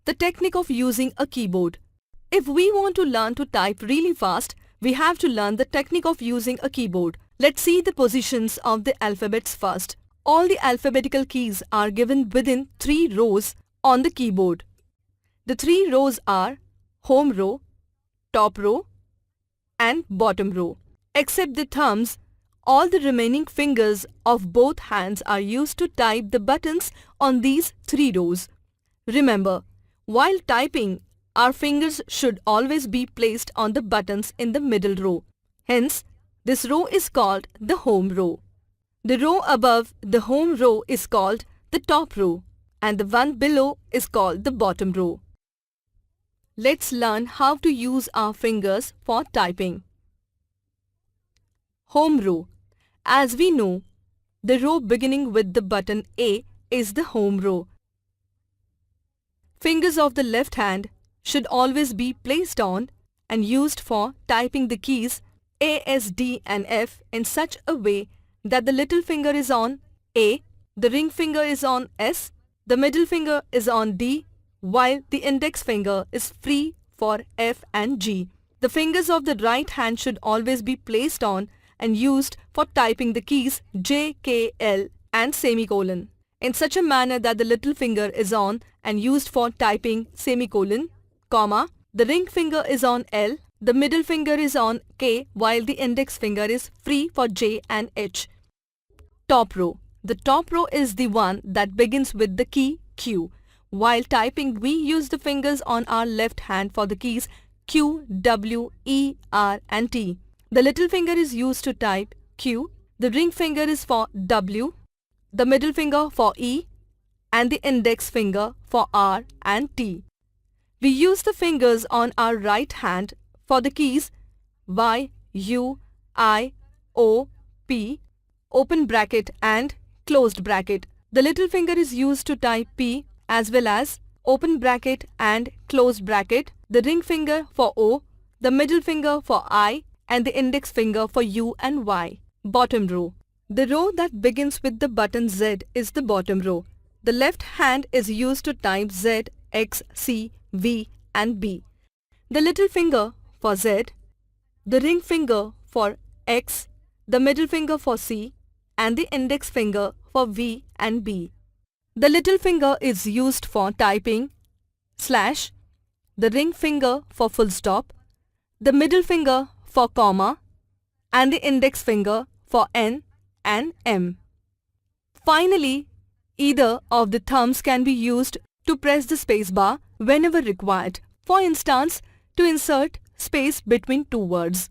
The technique of using a keyboard. If we want to learn to type really fast, we have to learn the technique of using a keyboard. Let's see the positions of the alphabets first. All the alphabetical keys are given within 3 rows on the keyboard. The 3 rows are home row, top row and bottom row. Except the thumbs, all the remaining fingers of both hands are used to type the buttons on these 3 rows. Remember, while typing, our fingers should always be placed on the buttons in the middle row. Hence, this row is called the home row. The row above the home row is called the top row and the one below is called the bottom row. Let's learn how to use our fingers for typing. Home row. As we know, the row beginning with the button A is the home row. Fingers of the left hand should always be placed on and used for typing the keys A, S, D and F in such a way that the little finger is on A, the ring finger is on S, the middle finger is on D, while the index finger is free for F and G. The fingers of the right hand should always be placed on and used for typing the keys J, K, L and semicolon in such a manner that the little finger is on and used for typing semicolon, comma, the ring finger is on L, the middle finger is on K while the index finger is free for J and H. Top row. The top row is the one that begins with the key Q. While typing, we use the fingers on our left hand for the keys Q, W, E, R and T. The little finger is used to type Q, the ring finger is for W, the middle finger for E and the index finger for R and T. We use the fingers on our right hand for the keys Y, U, I, O, P, open bracket and closed bracket. The little finger is used to type P as well as open bracket and closed bracket, the ring finger for O, the middle finger for I and the index finger for U and Y. Bottom row. The row that begins with the button Z is the bottom row. The left hand is used to type Z, X, C, V and B. The little finger for Z, the ring finger for X, the middle finger for C and the index finger for V and B. The little finger is used for typing slash, the ring finger for full stop, the middle finger for comma and the index finger for N and M. Finally, either of the thumbs can be used to press the space bar whenever required. For instance, to insert space between 2 words.